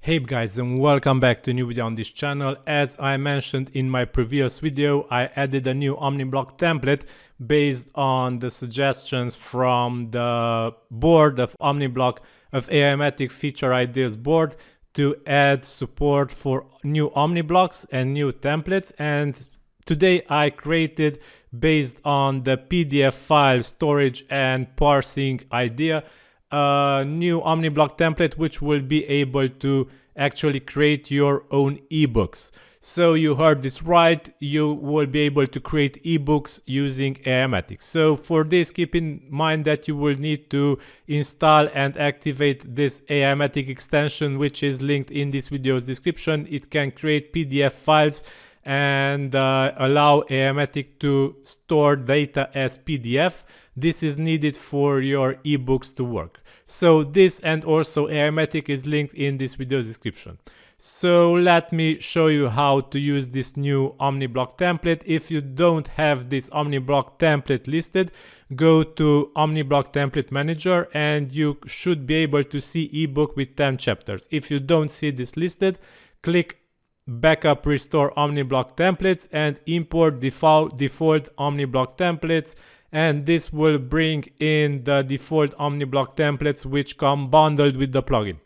Hey guys, and welcome back to a new video on this channel. As I mentioned in my previous video, I added a new OmniBlock template based on the suggestions from the board of OmniBlock of Aimogen Feature Ideas board to add support for new OmniBlocks and new templates. And today I created, based on the PDF file storage and parsing idea, a new OmniBlock template which will be able to actually create your own ebooks. So you heard this right, you will be able to create ebooks using Aimogen. So for this, keep in mind that you will need to install and activate this Aimogen extension, which is linked in this video's description. It can create PDF files and allow Aimogen to store data as PDF. This is needed for your ebooks to work. So this and also Aimogen is linked in this video's description. So let me show you how to use this new OmniBlock template. If you don't have this OmniBlock template listed, go to OmniBlock Template Manager and you should be able to see ebook with 10 chapters. If you don't see this listed, click Backup Restore OmniBlock Templates and import default OmniBlock templates, and this will bring in the default OmniBlock templates which come bundled with the plugin.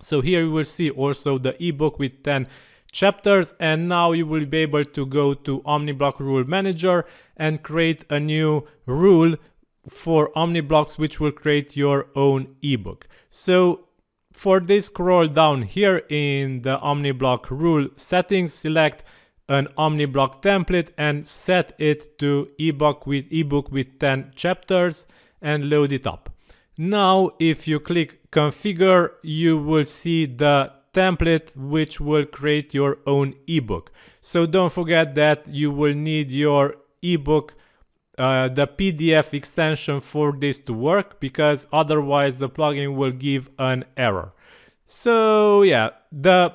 So here you will see also the ebook with 10 chapters, and now you will be able to go to OmniBlock Rule Manager and create a new rule for OmniBlocks which will create your own ebook. So for this, scroll down here in the OmniBlock rule settings, select an OmniBlock template and set it to ebook with 10 chapters and load it up. Now if you click configure, you will see the template which will create your own ebook. So don't forget that you will need your ebook, the PDF extension for this to work, because otherwise the plugin will give an error. So yeah, the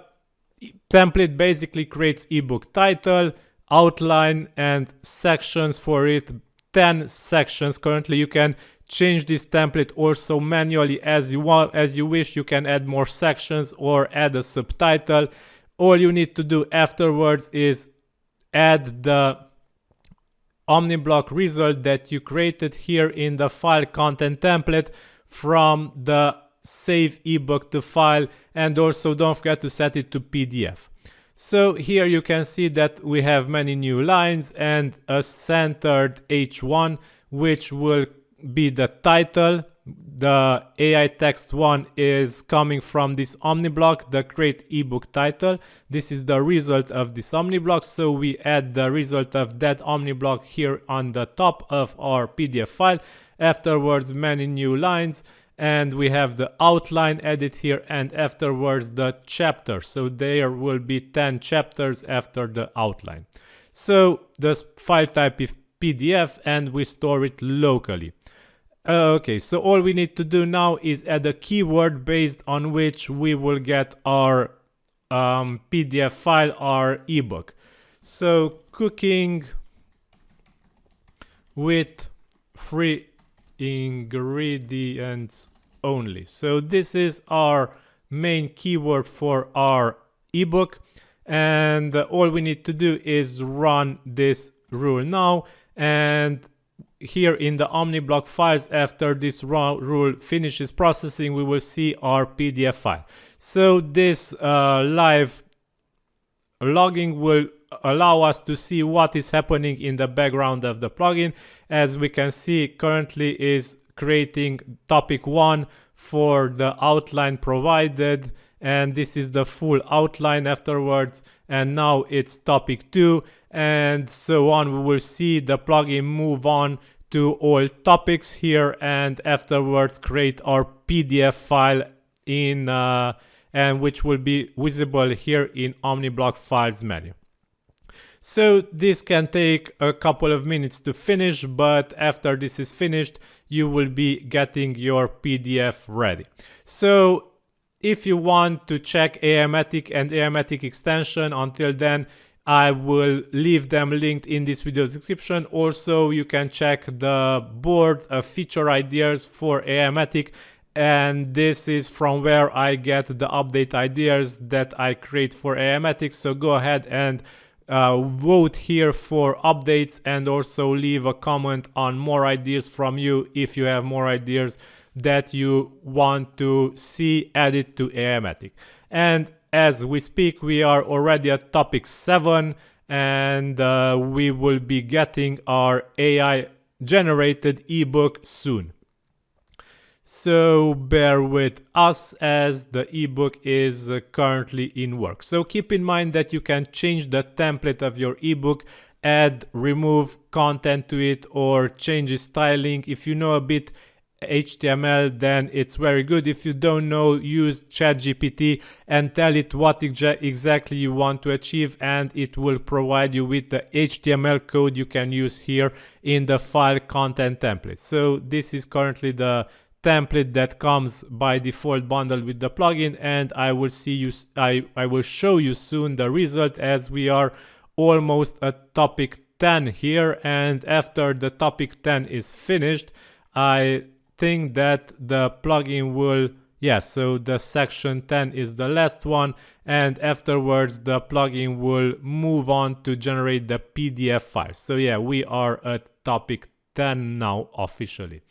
template basically creates ebook title, outline and sections for it. 10 sections currently. You can change this template also manually as you want, as you wish. You can add more sections or add a subtitle. All you need to do afterwards is add the OmniBlock result that you created here in the file content template from the save ebook to file, and also don't forget to set it to PDF. So here you can see that we have many new lines and a centered H1 which will be the title. The AI text one is coming from this OmniBlock, the create ebook title. This is the result of this OmniBlock, so we add the result of that OmniBlock here on the top of our PDF file. Afterwards, many new lines, and we have the outline added here, and afterwards the chapter. So there will be 10 chapters after the outline. So the file type is PDF and we store it locally. Okay, so all we need to do now is add a keyword based on which we will get our PDF file, our ebook. So cooking with free ingredients only. So this is our main keyword for our ebook, and all we need to do is run this rule now. And here in the OmniBlock files, after this rule finishes processing, we will see our PDF file. So this live logging will allow us to see what is happening in the background of the plugin. As we can see, currently is creating topic 1 for the outline provided, and this is the full outline afterwards, and now it's topic 2 and so on. We will see the plugin move on to all topics here, and afterwards create our PDF file in and which will be visible here in OmniBlock files menu. So this can take a couple of minutes to finish, but after this is finished, you will be getting your PDF ready. So if you want to check Aimogen and Aimogen extension, until then, I will leave them linked in this video's description. Also, you can check the board of feature ideas for Aimogen and this is from where I get the update ideas that I create for Aimogen. So go ahead and vote here for updates, and also leave a comment on more ideas from you if you have more ideas that you want to see added to Aimogen. And as we speak, we are already at topic 7, and we will be getting our AI generated ebook soon. So bear with us as the ebook is currently in work. So keep in mind that you can change the template of your ebook, add, remove content to it, or change the styling. If you know a bit HTML, then it's very good. If you don't know, use ChatGPT and tell it what exactly you want to achieve, and it will provide you with the HTML code you can use here in the file content template. So this is currently the template that comes by default bundled with the plugin, and I will show you soon the result, as we are almost at topic 10 here. And after the topic 10 is finished, I think that the plugin will, so the section 10 is the last one, and afterwards the plugin will move on to generate the PDF file. So we are at topic 10 now officially.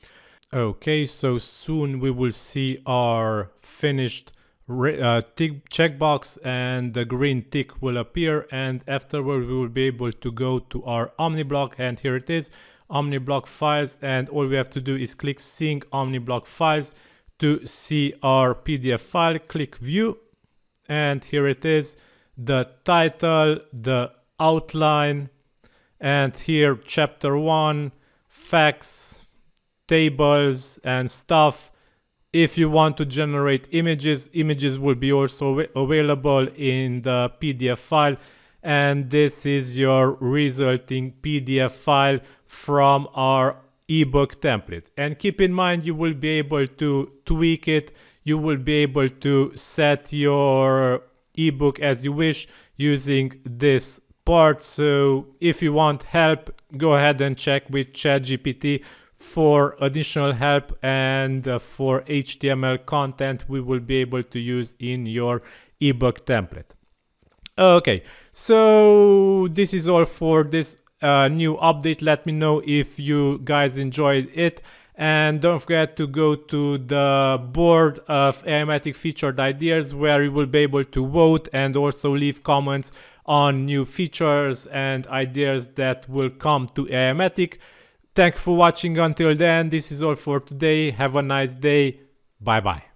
Okay, so soon we will see our finished tick checkbox, and the green tick will appear, and afterward we will be able to go to our OmniBlock, and here it is, OmniBlock files, and all we have to do is click sync OmniBlock files to see our PDF file. Click view, and here it is, the title, the outline, and here chapter 1, facts, tables and stuff. If you want to generate images will be also available in the PDF file, and this is your resulting PDF file from our ebook template. And keep in mind, you will be able to tweak it, you will be able to set your ebook as you wish using this part. So if you want help, go ahead and check with ChatGPT for additional help, and for HTML content we will be able to use in your ebook template. Okay, so this is all for this new update. Let me know if you guys enjoyed it, and don't forget to go to the board of Aimogen featured ideas, where you will be able to vote and also leave comments on new features and ideas that will come to Aimogen. Thanks for watching until then. This is all for today. Have a nice day. Bye bye.